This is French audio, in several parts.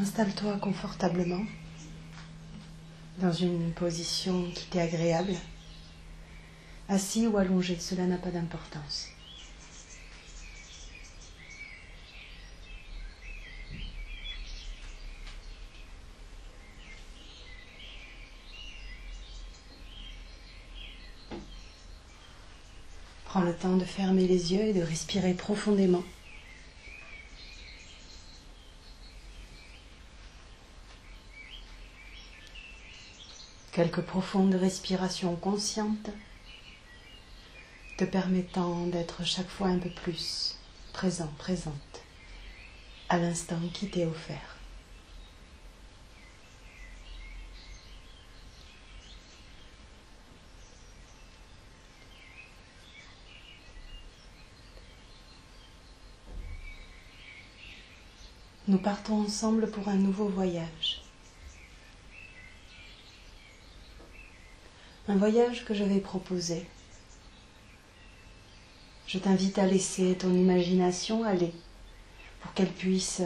Installe-toi confortablement dans une position qui t'est agréable. Assis ou allongé, cela n'a pas d'importance. Prends le temps de fermer les yeux et de respirer profondément. Quelques profondes respirations conscientes te permettant d'être chaque fois un peu plus présent, présente à l'instant qui t'est offert. Nous partons ensemble pour un nouveau voyage. Un voyage que je vais proposer. Je t'invite à laisser ton imagination aller pour qu'elle puisse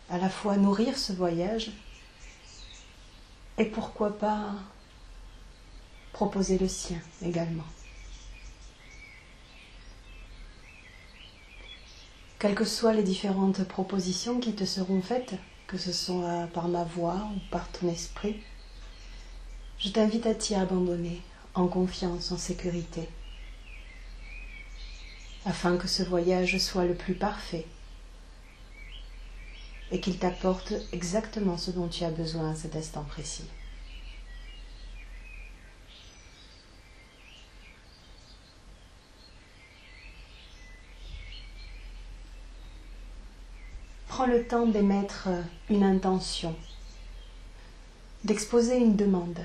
à la fois nourrir ce voyage et pourquoi pas proposer le sien également. Quelles que soient les différentes propositions qui te seront faites, que ce soit par ma voix ou par ton esprit, je t'invite à t'y abandonner en confiance, en sécurité, afin que ce voyage soit le plus parfait et qu'il t'apporte exactement ce dont tu as besoin à cet instant précis. Prends le temps d'émettre une intention, d'exposer une demande.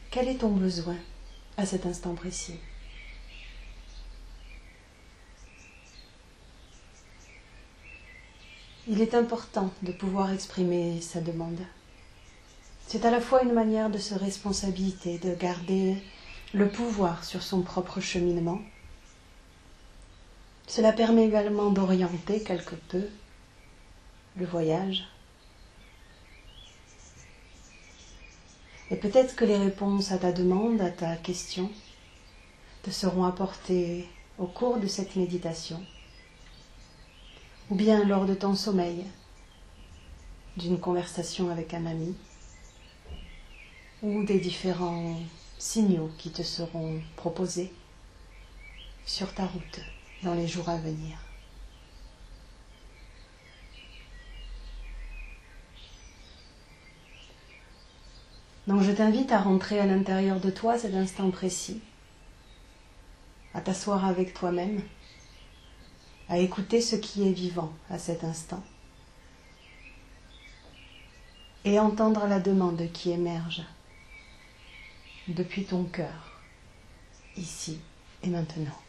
Quel est ton besoin à cet instant précis ? Il est important de pouvoir exprimer sa demande. C'est à la fois une manière de se responsabiliser, de garder le pouvoir sur son propre cheminement. Cela permet également d'orienter quelque peu le voyage. Et peut-être que les réponses à ta demande, à ta question, te seront apportées au cours de cette méditation, ou bien lors de ton sommeil, d'une conversation avec un ami, ou des différents signaux qui te seront proposés sur ta route dans les jours à venir. Donc je t'invite à rentrer à l'intérieur de toi cet instant précis, à t'asseoir avec toi-même, à écouter ce qui est vivant à cet instant et entendre la demande qui émerge depuis ton cœur, ici et maintenant.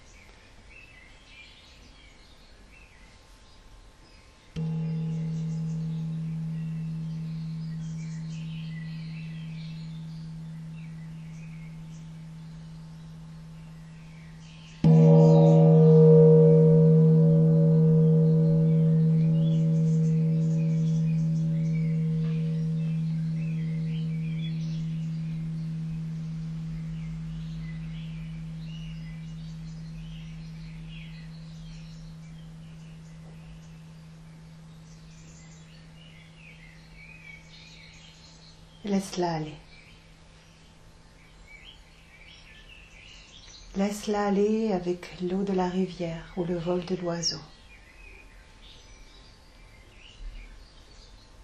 Laisse-la aller. Laisse-la aller avec l'eau de la rivière ou le vol de l'oiseau.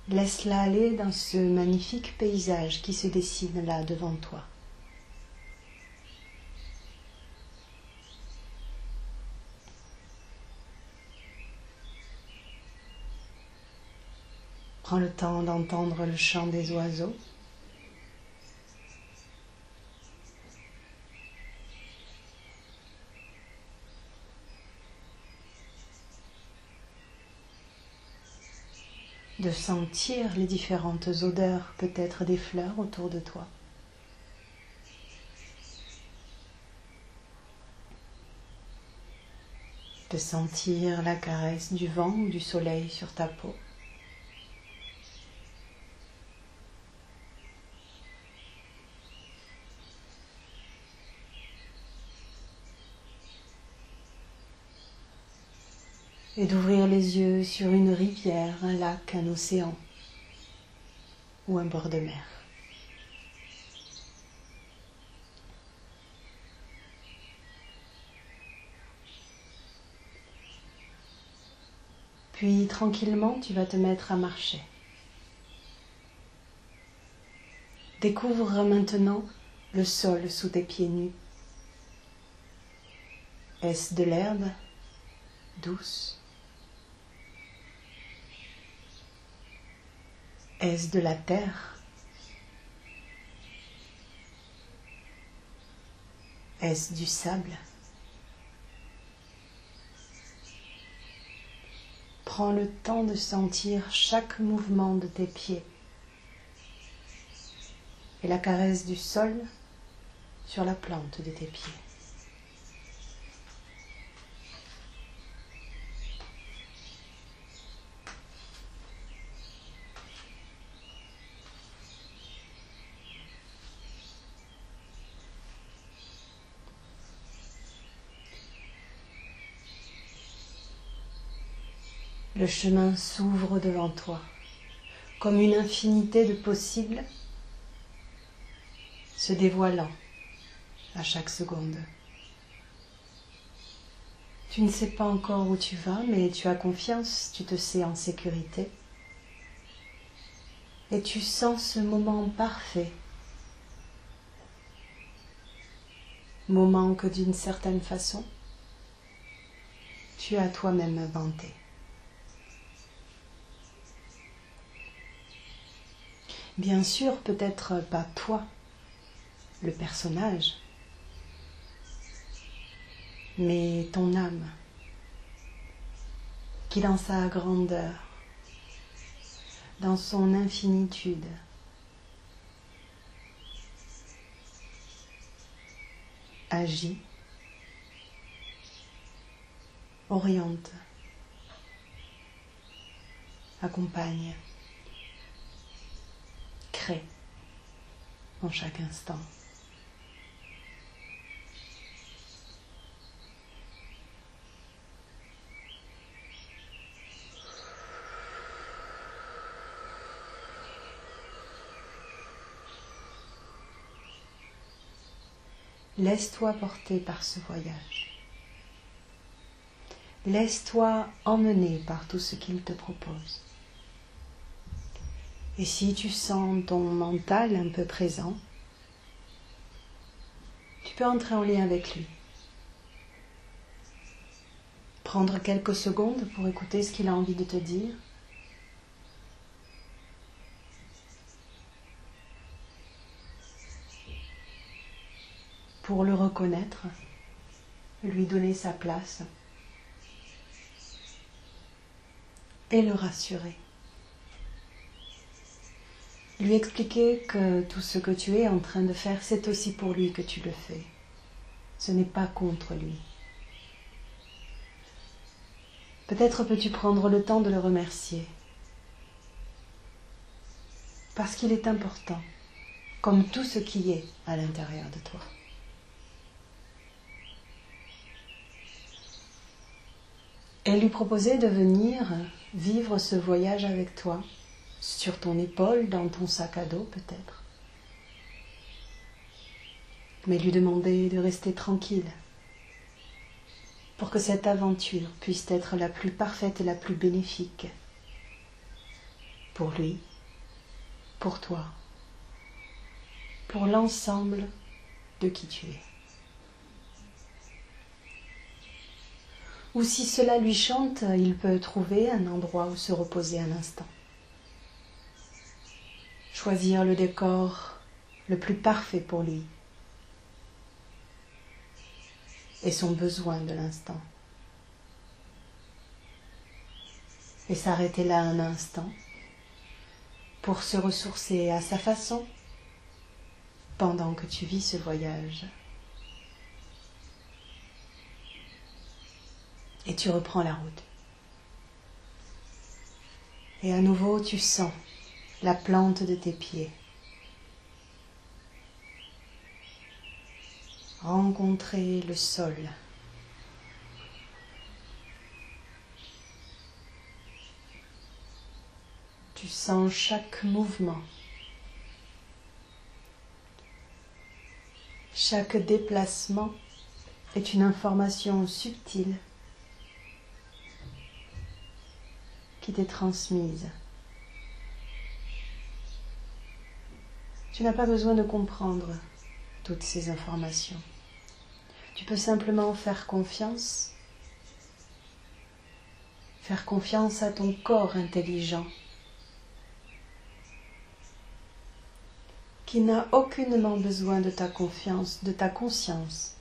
Laisse-la aller dans ce magnifique paysage qui se dessine là devant toi. Prends le temps d'entendre le chant des oiseaux. De sentir les différentes odeurs, peut-être des fleurs autour de toi. de sentir la caresse du vent ou du soleil sur ta peau. Et d'ouvrir les yeux sur une rivière, un lac, un océan ou un bord de mer. Puis tranquillement, tu vas te mettre à marcher. Découvre maintenant le sol sous tes pieds nus. Est-ce de l'herbe douce? Est-ce de la terre? Est-ce du sable? Prends le temps de sentir chaque mouvement de tes pieds et la caresse du sol sur la plante de tes pieds. Le chemin s'ouvre devant toi, comme une infinité de possibles se dévoilant à chaque seconde. Tu ne sais pas encore où tu vas, mais tu as confiance, tu te sais en sécurité. Et tu sens ce moment parfait, moment que d'une certaine façon, tu as toi-même inventé. Bien sûr, peut-être pas toi, le personnage, mais ton âme, qui dans sa grandeur, dans son infinitude, agit, oriente, accompagne, crée en chaque instant. Laisse-toi porter par ce voyage. Laisse-toi emmener par tout ce qu'il te propose. Et si tu sens ton mental un peu présent, tu peux entrer en lien avec lui. Prendre quelques secondes pour écouter ce qu'il a envie de te dire. Pour le reconnaître, lui donner sa place et le rassurer. Lui expliquer que tout ce que tu es en train de faire, c'est aussi pour lui que tu le fais. Ce n'est pas contre lui. Peut-être peux-tu prendre le temps de le remercier. Parce qu'il est important, comme tout ce qui est à l'intérieur de toi. Et lui proposer de venir vivre ce voyage avec toi, sur ton épaule, dans ton sac à dos peut-être. Mais lui demander de rester tranquille, pour que cette aventure puisse être la plus parfaite et la plus bénéfique pour lui, pour toi, pour l'ensemble de qui tu es. Ou si cela lui chante, il peut trouver un endroit où se reposer un instant. Choisir le décor le plus parfait pour lui et son besoin de l'instant. Et s'arrêter là un instant pour se ressourcer à sa façon pendant que tu vis ce voyage. Et tu reprends la route. Et à nouveau, tu sens la plante de tes pieds rencontrer le sol. Tu sens chaque mouvement, chaque déplacement est une information subtile qui t'est transmise. Tu n'as pas besoin de comprendre toutes ces informations. Tu peux simplement faire confiance à ton corps intelligent qui n'a aucunement besoin de ta confiance, de ta conscience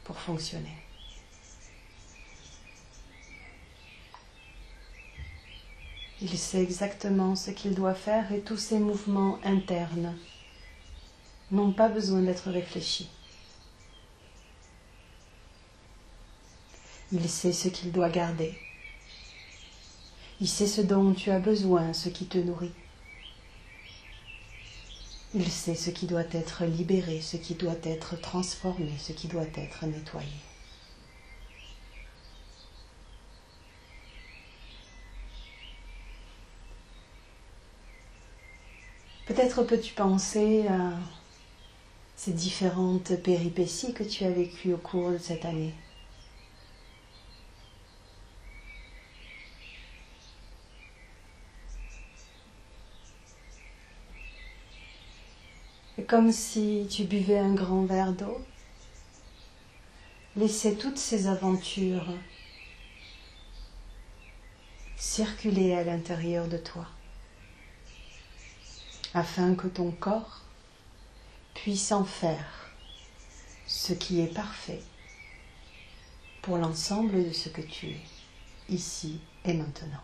pour fonctionner. Il sait exactement ce qu'il doit faire et tous ses mouvements internes n'ont pas besoin d'être réfléchis. Il sait ce qu'il doit garder. Il sait ce dont tu as besoin, ce qui te nourrit. Il sait ce qui doit être libéré, ce qui doit être transformé, ce qui doit être nettoyé. Peut-être peux-tu penser à ces différentes péripéties que tu as vécues au cours de cette année. Et comme si tu buvais un grand verre d'eau, laissez toutes ces aventures circuler à l'intérieur de toi, afin que ton corps puisse en faire ce qui est parfait pour l'ensemble de ce que tu es, ici et maintenant.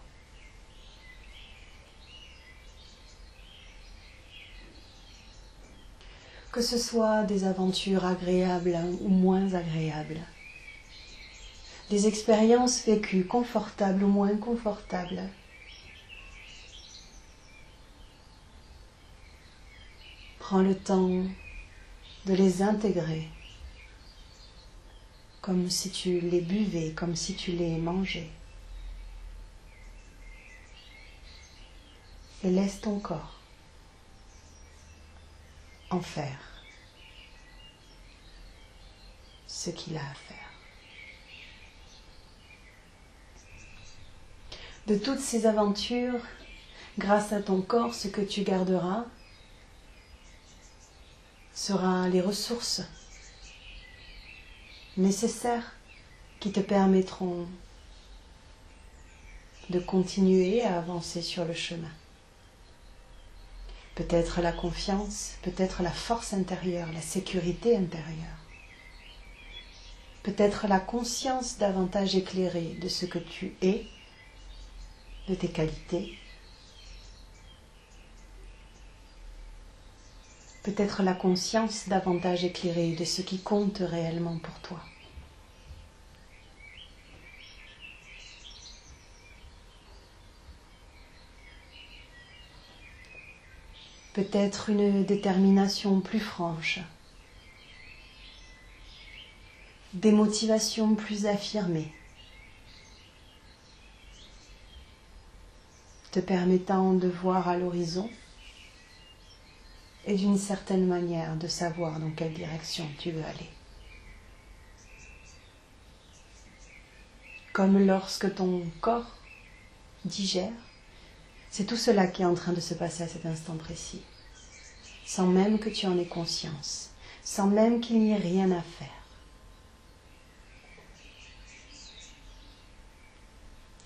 Que ce soit des aventures agréables ou moins agréables, des expériences vécues confortables ou moins confortables, prends le temps de les intégrer comme si tu les buvais, comme si tu les mangeais. Et laisse ton corps en faire ce qu'il a à faire. De toutes ces aventures, grâce à ton corps, ce que tu garderas sera les ressources nécessaires qui te permettront de continuer à avancer sur le chemin. Peut-être la confiance, peut-être la force intérieure, la sécurité intérieure. Peut-être la conscience davantage éclairée de ce que tu es, de tes qualités. Peut-être la conscience davantage éclairée de ce qui compte réellement pour toi. Peut-être une détermination plus franche, des motivations plus affirmées, te permettant de voir à l'horizon et d'une certaine manière de savoir dans quelle direction tu veux aller. Comme lorsque ton corps digère, c'est tout cela qui est en train de se passer à cet instant précis, sans même que tu en aies conscience, sans même qu'il n'y ait rien à faire.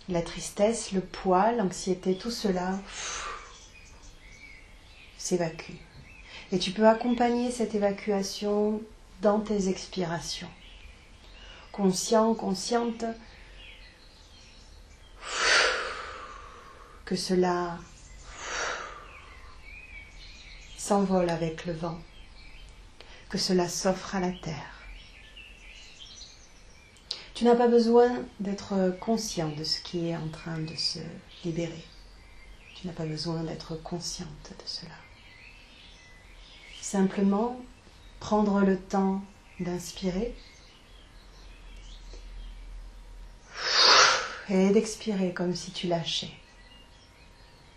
La tristesse, le poids, l'anxiété, tout cela s'évacue. Et tu peux accompagner cette évacuation dans tes expirations. Conscient, consciente, que cela s'envole avec le vent, que cela s'offre à la terre. Tu n'as pas besoin d'être conscient de ce qui est en train de se libérer. Tu n'as pas besoin d'être consciente de cela. Simplement prendre le temps d'inspirer et d'expirer comme si tu lâchais.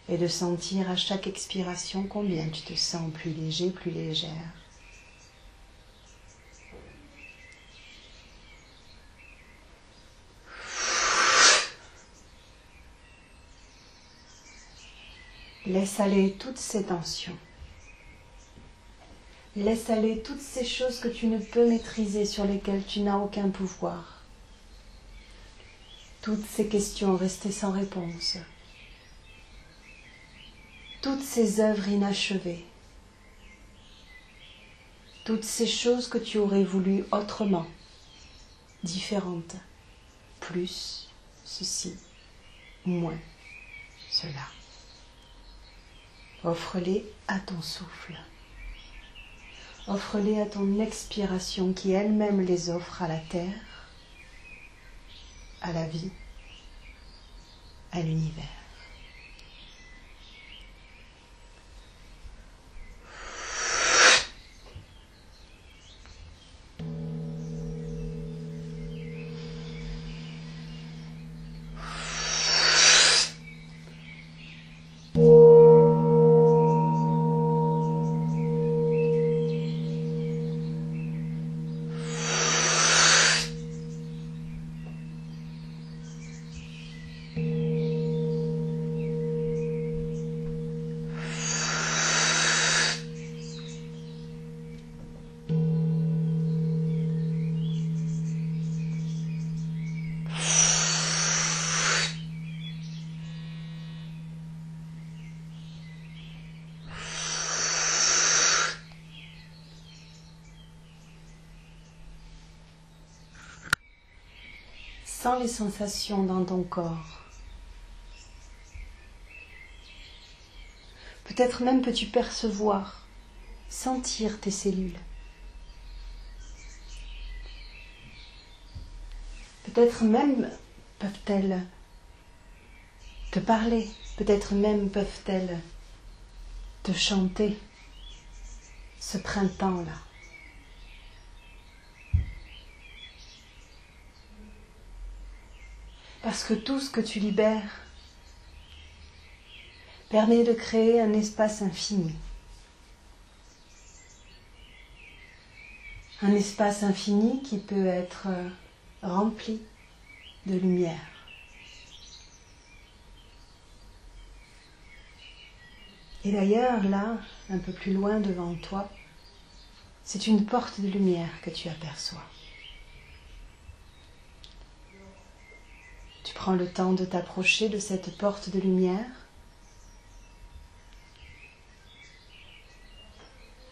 Et de sentir à chaque expiration combien tu te sens plus léger, plus légère. Laisse aller toutes ces tensions. Laisse aller toutes ces choses que tu ne peux maîtriser, sur lesquelles tu n'as aucun pouvoir. Toutes ces questions restées sans réponse. Toutes ces œuvres inachevées. Toutes ces choses que tu aurais voulu autrement, différentes. Plus ceci, moins cela. Offre-les à ton souffle. Offre-les à ton expiration qui elle-même les offre à la terre, à la vie, à l'univers. Sens les sensations dans ton corps. Peut-être même peux-tu percevoir, sentir tes cellules. Peut-être même peuvent-elles te parler, peut-être même peuvent-elles te chanter ce printemps-là. Parce que tout ce que tu libères permet de créer un espace infini. Un espace infini qui peut être rempli de lumière. Et d'ailleurs, là, un peu plus loin devant toi, c'est une porte de lumière que tu aperçois. Tu prends le temps de t'approcher de cette porte de lumière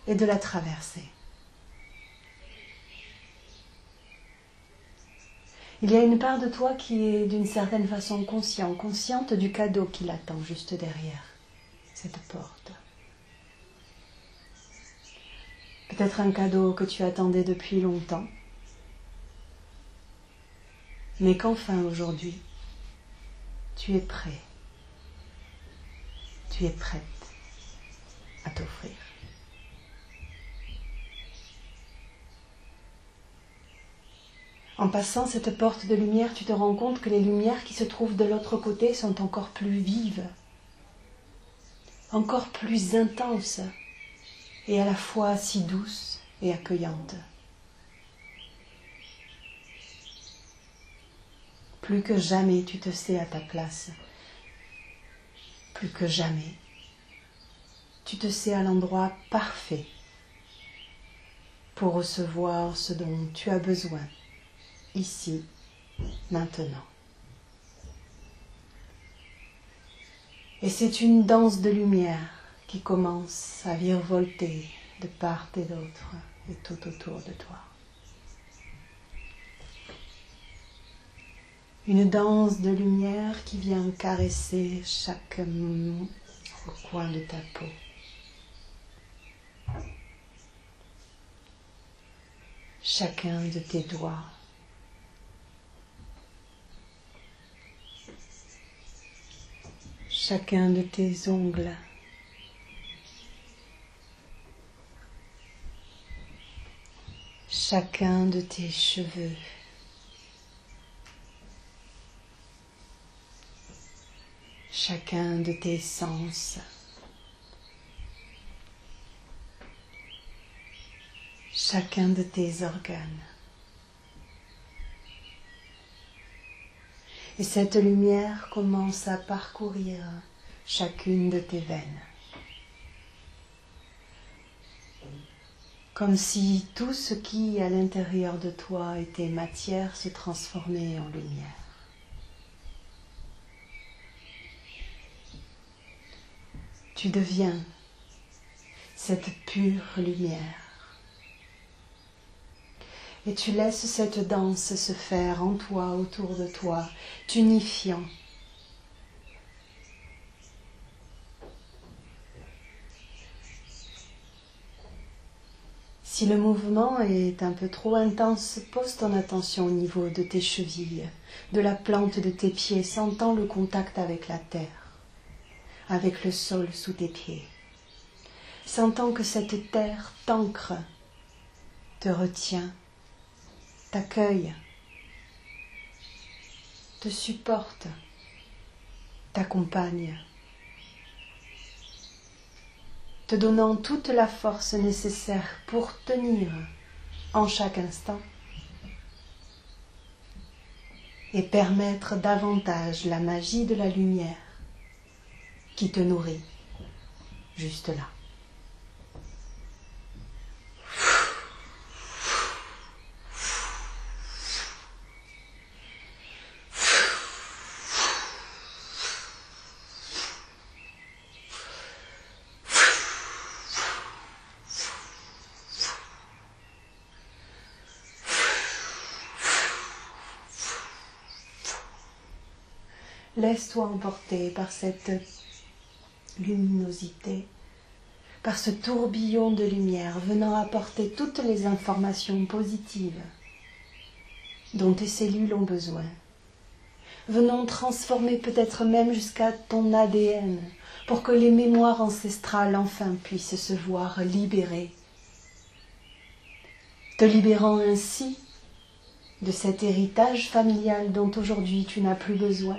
et de la traverser. Il y a une part de toi qui est d'une certaine façon consciente du cadeau qui l'attend juste derrière cette porte. Peut-être un cadeau que tu attendais depuis longtemps, mais qu'enfin aujourd'hui, tu es prêt, tu es prête à t'offrir. En passant cette porte de lumière, tu te rends compte que les lumières qui se trouvent de l'autre côté sont encore plus vives, encore plus intenses et à la fois si douces et accueillantes. Plus que jamais tu te sais à ta place. Plus que jamais tu te sais à l'endroit parfait pour recevoir ce dont tu as besoin, ici, maintenant. Et c'est une danse de lumière qui commence à virevolter de part et d'autre et tout autour de toi. Une danse de lumière qui vient caresser chaque coin de ta peau. Chacun de tes doigts, chacun de tes ongles, chacun de tes cheveux, chacun de tes sens, chacun de tes organes. Et cette lumière commence à parcourir chacune de tes veines. Comme si tout ce qui, à l'intérieur de toi, était matière, se transformait en lumière. Tu deviens cette pure lumière. Et tu laisses cette danse se faire en toi, autour de toi, t'unifiant. Si le mouvement est un peu trop intense, pose ton attention au niveau de tes chevilles, de la plante de tes pieds, sentant le contact avec la terre, avec le sol sous tes pieds. Sentant que cette terre t'ancre, te retient, t'accueille, te supporte, t'accompagne, te donnant toute la force nécessaire pour tenir en chaque instant et permettre davantage la magie de la lumière qui te nourrit juste là. Laisse-toi emporter par cette luminosité, par ce tourbillon de lumière venant apporter toutes les informations positives dont tes cellules ont besoin, venant transformer peut-être même jusqu'à ton ADN pour que les mémoires ancestrales enfin puissent se voir libérées, te libérant ainsi de cet héritage familial dont aujourd'hui tu n'as plus besoin,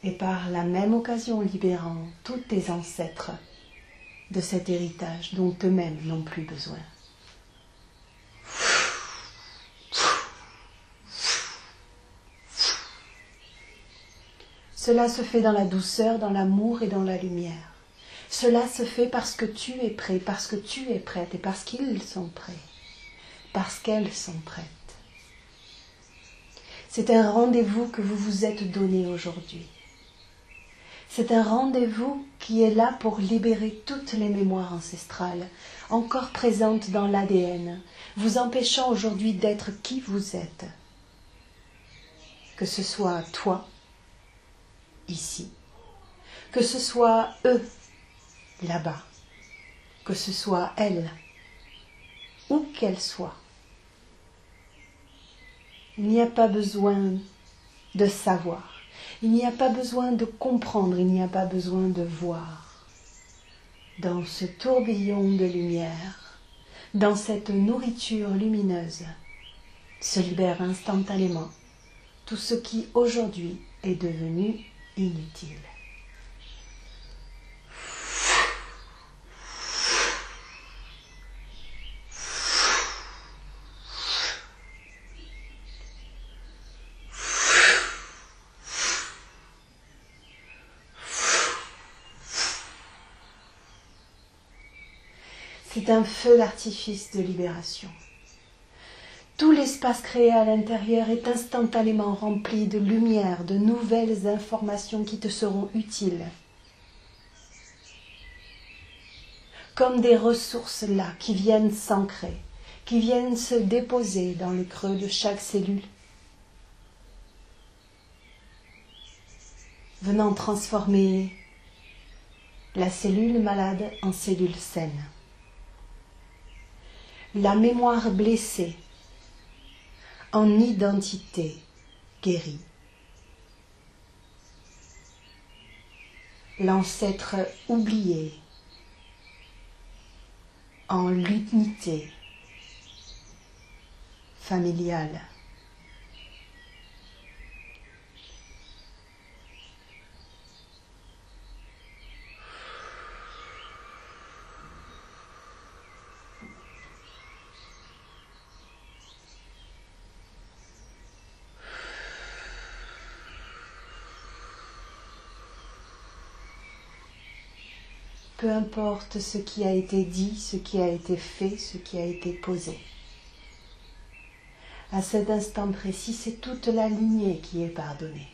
et par la même occasion libérant tous tes ancêtres de cet héritage dont eux-mêmes n'ont plus besoin. Cela se fait dans la douceur, dans l'amour et dans la lumière. Cela se fait parce que tu es prêt, parce que tu es prête et parce qu'ils sont prêts, parce qu'elles sont prêtes. C'est un rendez-vous que vous vous êtes donné aujourd'hui. C'est un rendez-vous qui est là pour libérer toutes les mémoires ancestrales, encore présentes dans l'ADN, vous empêchant aujourd'hui d'être qui vous êtes. Que ce soit toi, ici, que ce soit eux, là-bas, que ce soit elle, où qu'elle soit. Il n'y a pas besoin de savoir. Il n'y a pas besoin de comprendre, il n'y a pas besoin de voir. Dans ce tourbillon de lumière, dans cette nourriture lumineuse, se libère instantanément tout ce qui aujourd'hui est devenu inutile. C'est un feu d'artifice de libération. Tout l'espace créé à l'intérieur est instantanément rempli de lumière, de nouvelles informations qui te seront utiles. Comme des ressources là qui viennent s'ancrer, qui viennent se déposer dans le creux de chaque cellule, venant transformer la cellule malade en cellule saine. La mémoire blessée en identité guérie. l'ancêtre oublié en l'unité familiale. Peu importe ce qui a été dit, ce qui a été fait, ce qui a été posé. À cet instant précis, c'est toute la lignée qui est pardonnée.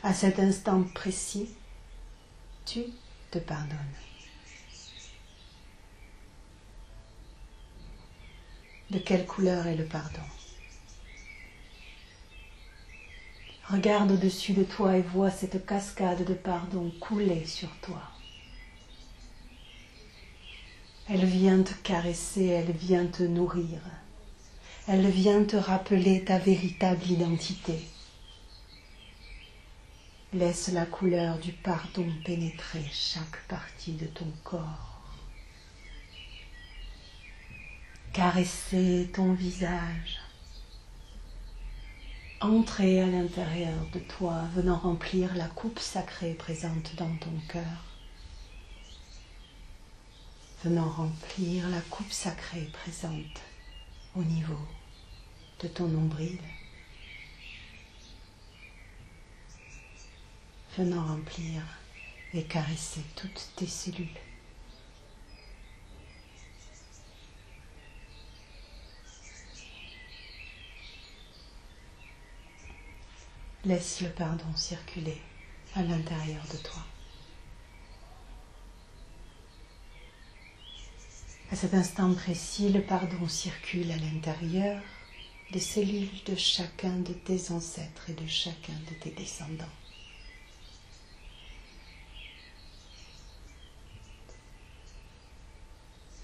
À cet instant précis, tu te pardonnes. De quelle couleur est le pardon? Regarde au-dessus de toi et vois cette cascade de pardon couler sur toi. Elle vient te caresser, elle vient te nourrir. Elle vient te rappeler ta véritable identité. Laisse la couleur du pardon pénétrer chaque partie de ton corps. Caresser ton visage. Entrer à l'intérieur de toi, venant remplir la coupe sacrée présente dans ton cœur. Venant remplir la coupe sacrée présente au niveau de ton nombril. Venant remplir et caresser toutes tes cellules. Laisse le pardon circuler à l'intérieur de toi. À cet instant précis, le pardon circule à l'intérieur des cellules de chacun de tes ancêtres et de chacun de tes descendants.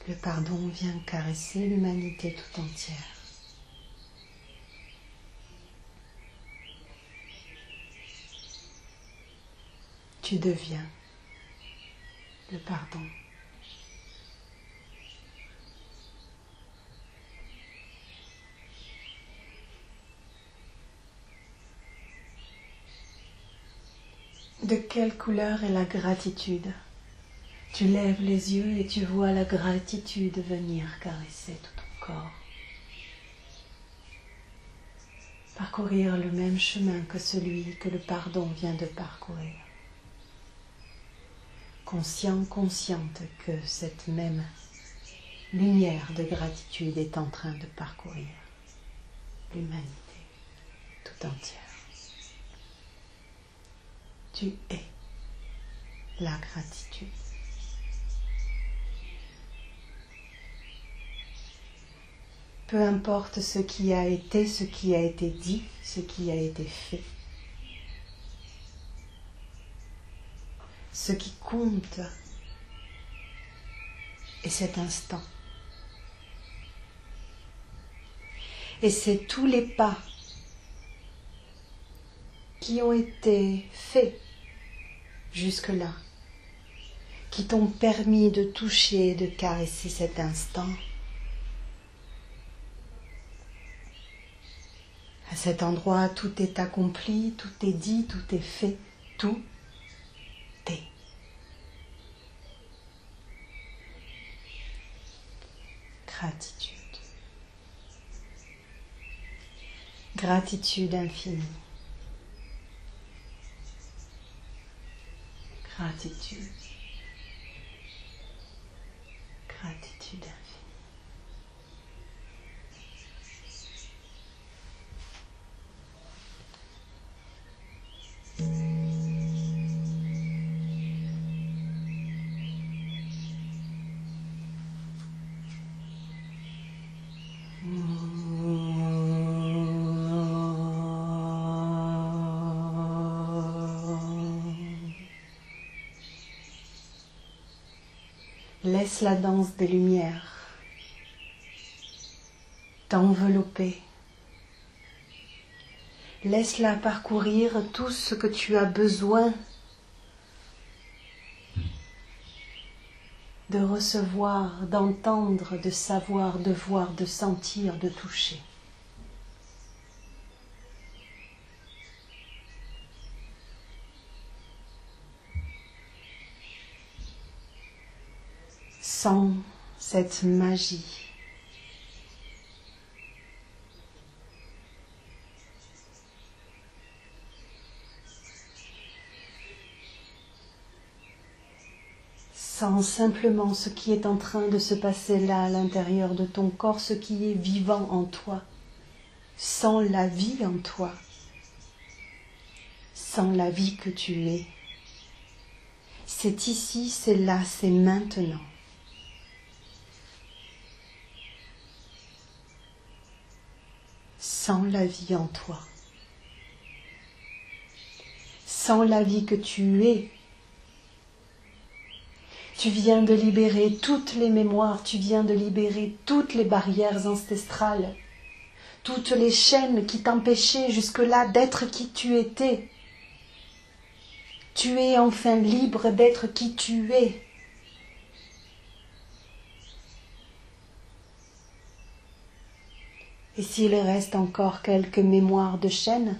Le pardon vient caresser l'humanité tout entière. Tu deviens le pardon. De quelle couleur est la gratitude? Tu lèves les yeux et tu vois la gratitude venir caresser tout ton corps. Parcourir le même chemin que celui que le pardon vient de parcourir. Conscient, consciente que cette même lumière de gratitude est en train de parcourir l'humanité tout entière. Tu es la gratitude. Peu importe ce qui a été dit, ce qui a été fait. Ce qui compte est cet instant. Et c'est tous les pas qui ont été faits jusque-là, qui t'ont permis de toucher et de caresser cet instant. À cet endroit, tout est accompli, tout est dit, tout est fait, tout est. Gratitude. Gratitude infinie. Gratitude. Gratitude infinie. Laisse la danse des lumières t'envelopper. Laisse-la parcourir tout ce que tu as besoin de recevoir, d'entendre, de savoir, de voir, de sentir, de toucher. Sens cette magie. Sens simplement ce qui est en train de se passer là à l'intérieur de ton corps, ce qui est vivant en toi. Sens la vie en toi. Sens la vie que tu es. C'est ici, c'est là, c'est maintenant. Sens la vie en toi. Sens la vie que tu es. Tu viens de libérer toutes les mémoires, tu viens de libérer toutes les barrières ancestrales, toutes les chaînes qui t'empêchaient jusque-là d'être qui tu étais. Tu es enfin libre d'être qui tu es. Et s'il reste encore quelques mémoires de chaînes,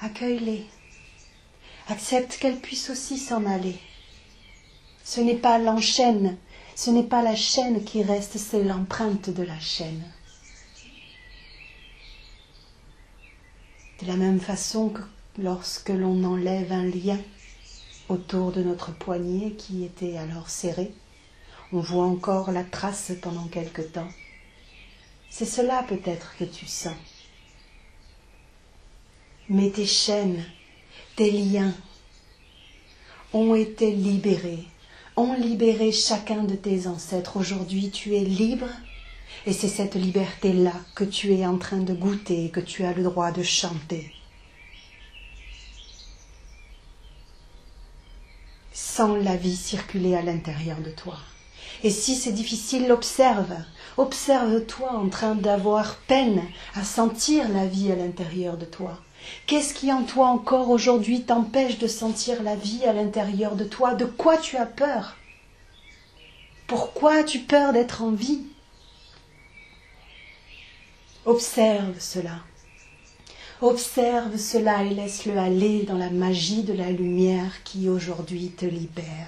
accueille-les. Accepte qu'elle puisse aussi s'en aller. Ce n'est pas l'enchaîne, ce n'est pas la chaîne qui reste, c'est l'empreinte de la chaîne. De la même façon que lorsque l'on enlève un lien autour de notre poignet qui était alors serré, on voit encore la trace pendant quelque temps. C'est cela peut-être que tu sens. Mais tes chaînes, tes liens ont été libérés, ont libéré chacun de tes ancêtres. Aujourd'hui, tu es libre et c'est cette liberté-là que tu es en train de goûter et que tu as le droit de chanter. Sens la vie circuler à l'intérieur de toi. Et si c'est difficile, observe. Observe-toi en train d'avoir peine à sentir la vie à l'intérieur de toi. Qu'est-ce qui en toi encore aujourd'hui t'empêche de sentir la vie à l'intérieur de toi? De quoi tu as peur? Pourquoi as-tu peur d'être en vie? Observe cela. Observe cela et laisse-le aller dans la magie de la lumière qui aujourd'hui te libère.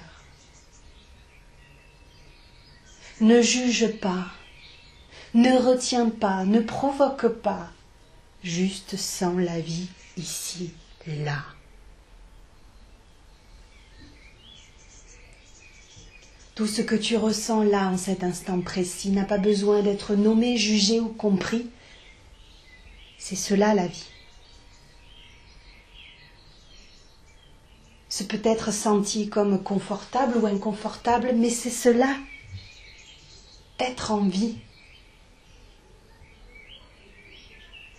Ne juge pas, ne retiens pas, ne provoque pas. Juste sens la vie ici, là. Tout ce que tu ressens là en cet instant précis n'a pas besoin d'être nommé, jugé ou compris. C'est cela la vie. Ce peut être senti comme confortable ou inconfortable, mais c'est cela, être en vie.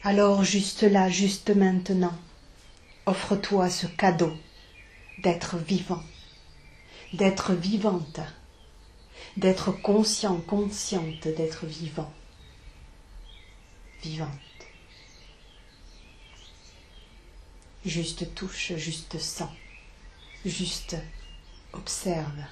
Alors juste là, juste maintenant, offre-toi ce cadeau d'être vivant, d'être vivante, d'être conscient, consciente d'être vivant, vivante. Juste touche, juste sens, juste observe.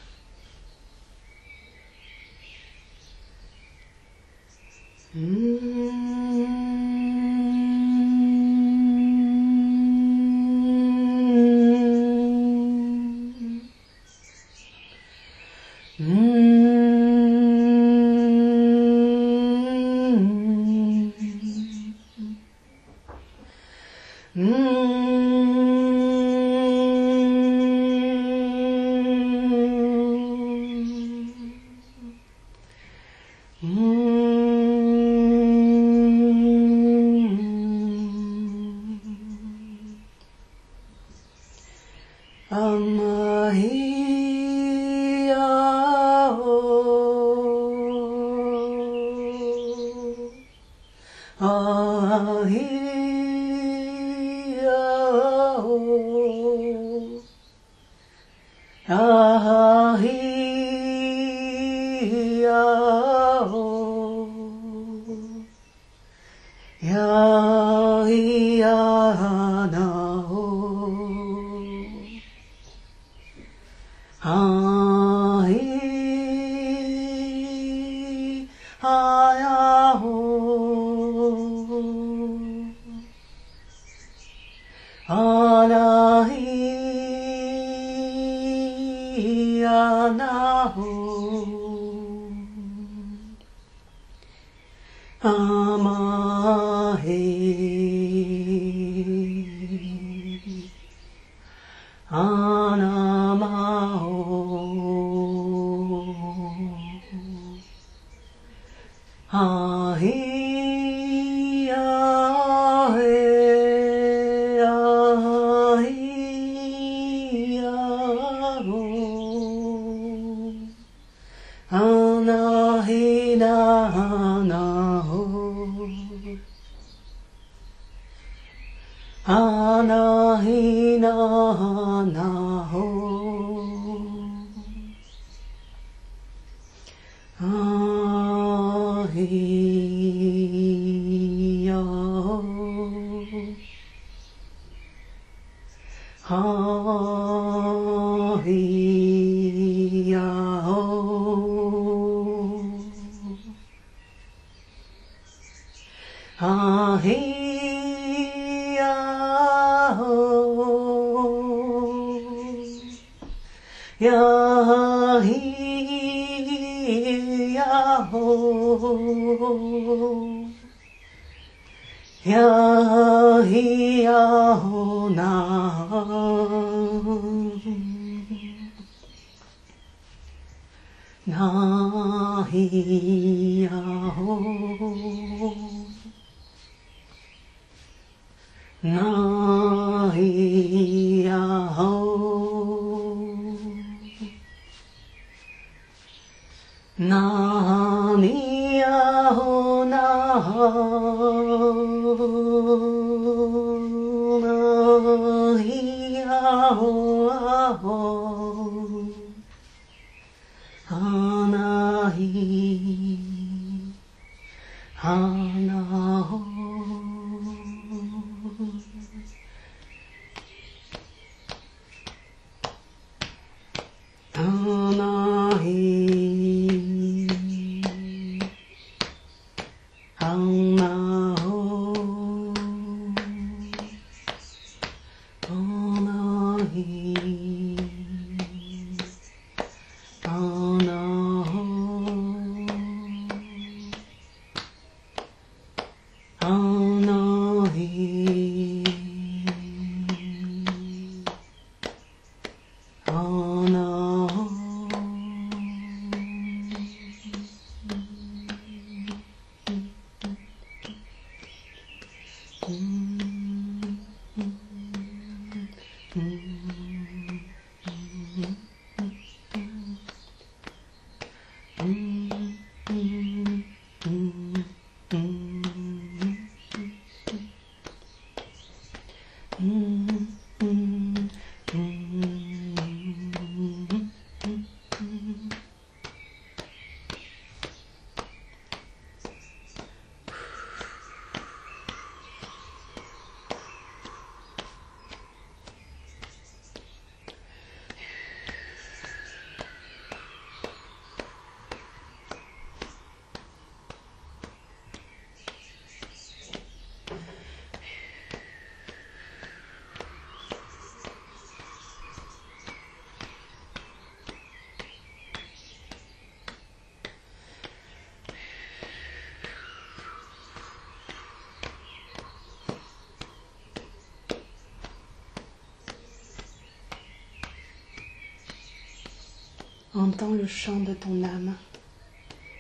Entends le chant de ton âme.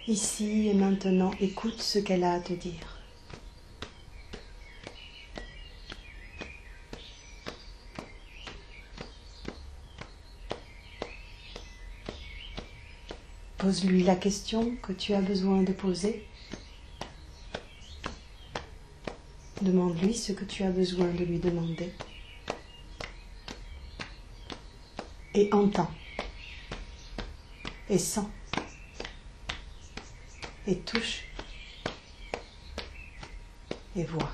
Ici et maintenant, écoute ce qu'elle a à te dire. Pose-lui la question que tu as besoin de poser. Demande-lui ce que tu as besoin de lui demander. Et entends. Et sens. Et touche. Et vois.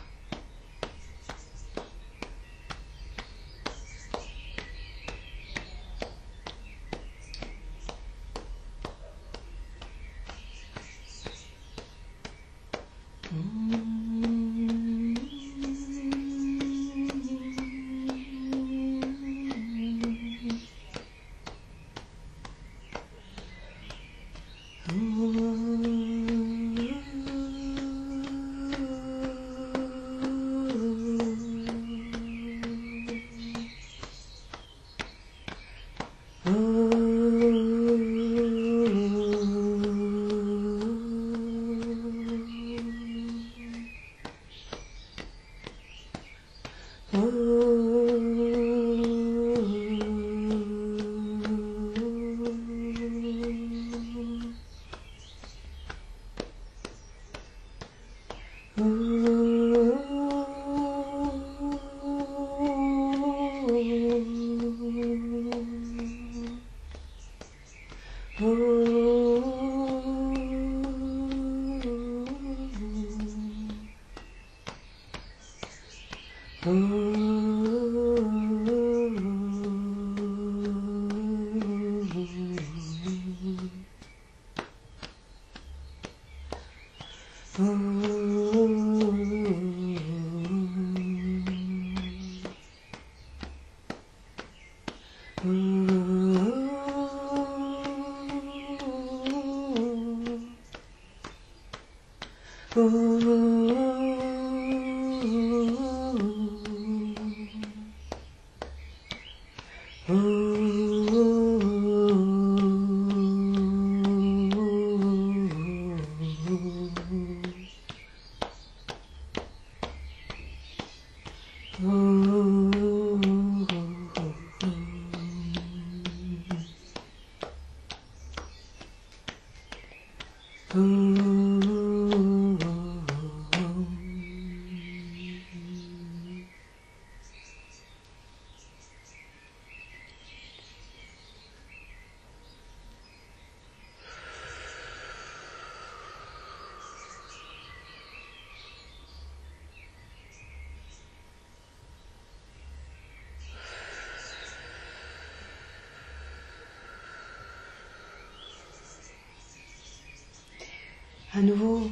À nouveau,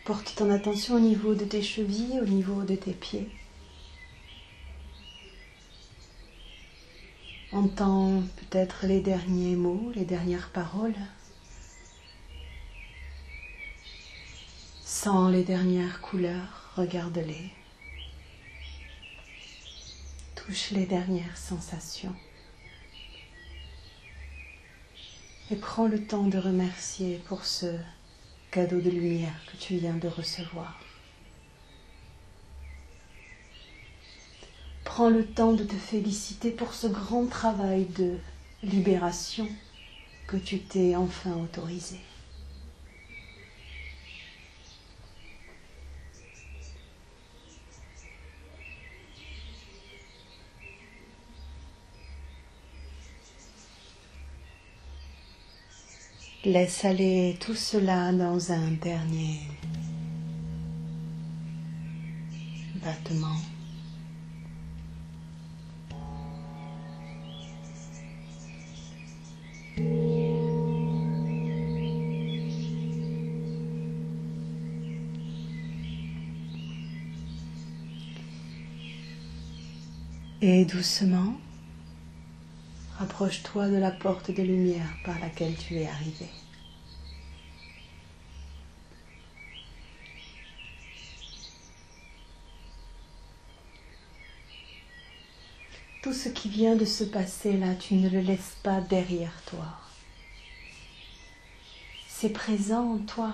porte ton attention au niveau de tes chevilles, au niveau de tes pieds. Entends peut-être les derniers mots, les dernières paroles. Sens les dernières couleurs, regarde-les. Touche les dernières sensations. Et prends le temps de remercier pour ce cadeau de lumière que tu viens de recevoir. Prends le temps de te féliciter pour ce grand travail de libération que tu t'es enfin autorisé. Laisse aller tout cela dans un dernier battement. Et doucement, rapproche-toi de la porte de lumière par laquelle tu es arrivé. Tout ce qui vient de se passer là, tu ne le laisses pas derrière toi. C'est présent en toi.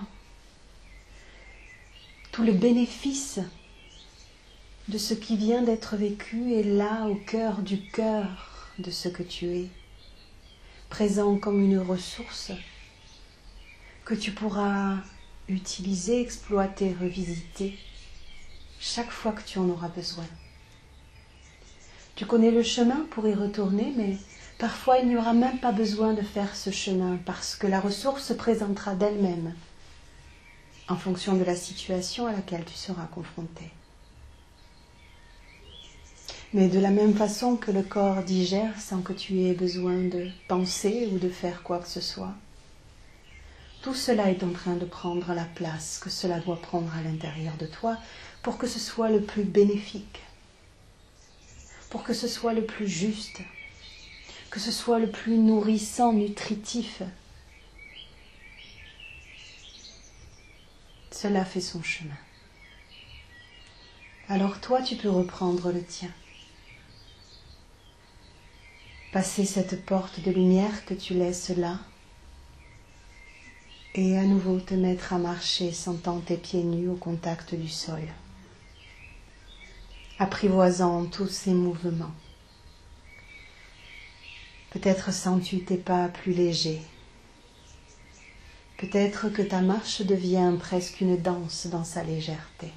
Tout le bénéfice de ce qui vient d'être vécu est là au cœur du cœur de ce que tu es, présent comme une ressource que tu pourras utiliser, exploiter, revisiter chaque fois que tu en auras besoin. Tu connais le chemin pour y retourner, mais parfois il n'y aura même pas besoin de faire ce chemin parce que la ressource se présentera d'elle-même en fonction de la situation à laquelle tu seras confronté. Mais de la même façon que le corps digère sans que tu aies besoin de penser ou de faire quoi que ce soit, tout cela est en train de prendre la place que cela doit prendre à l'intérieur de toi pour que ce soit le plus bénéfique, pour que ce soit le plus juste, que ce soit le plus nourrissant, nutritif. Cela fait son chemin. Alors toi, tu peux reprendre le tien. Passer cette porte de lumière que tu laisses là et à nouveau te mettre à marcher sentant tes pieds nus au contact du sol. apprivoisant tous ces mouvements. Peut-être sens-tu tes pas plus légers. Peut-être que ta marche devient presque une danse dans sa légèreté.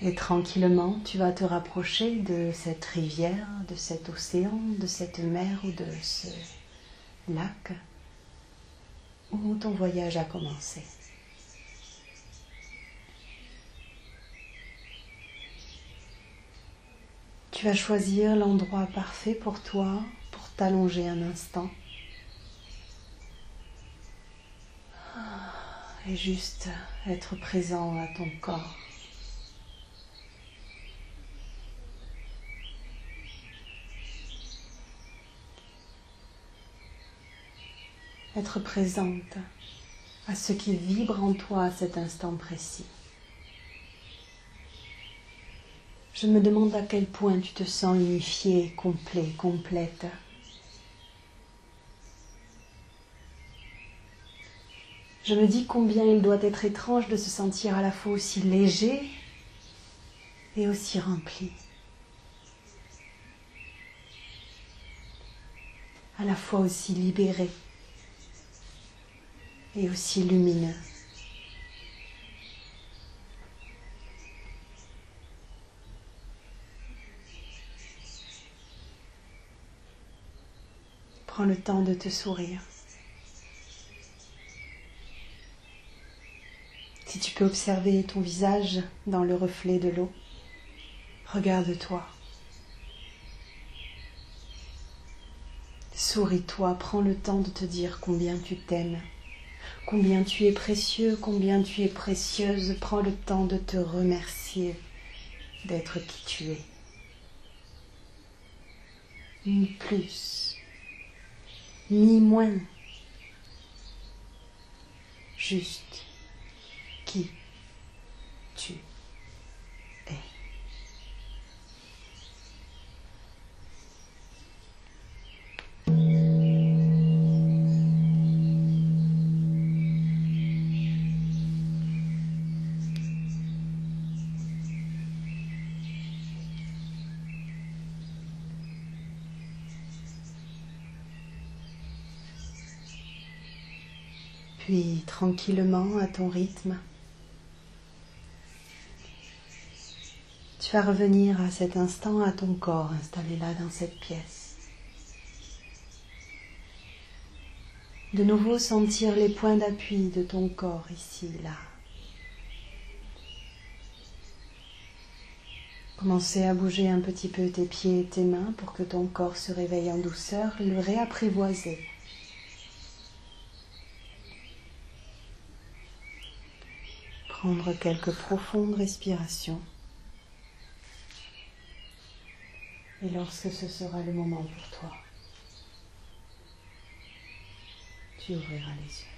Et tranquillement, tu vas te rapprocher de cette rivière, de cet océan, de cette mer ou de ce lac où ton voyage a commencé. Tu vas choisir l'endroit parfait pour toi, pour t'allonger un instant. Et juste être présent à ton corps. Être présente à ce qui vibre en toi à cet instant précis. Je me demande à quel point tu te sens unifié, complet, complète. Je me dis combien il doit être étrange de se sentir à la fois aussi léger et aussi rempli. À la fois aussi libéré et aussi lumineux. Prends le temps de te sourire. Si tu peux observer ton visage dans le reflet de l'eau, regarde-toi. Souris-toi, prends le temps de te dire combien tu t'aimes, combien tu es précieux, combien tu es précieuse. Prends le temps de te remercier d'être qui tu es. Ni plus, ni moins, juste qui tu es. Puis tranquillement, à ton rythme, tu vas revenir à cet instant à ton corps installé là dans cette pièce. De nouveau sentir les points d'appui de ton corps ici, là. Commencer à bouger un petit peu tes pieds et tes mains pour que ton corps se réveille en douceur, le réapprivoiser. Prendre quelques profondes respirations. Et lorsque ce sera le moment pour toi, tu ouvriras les yeux.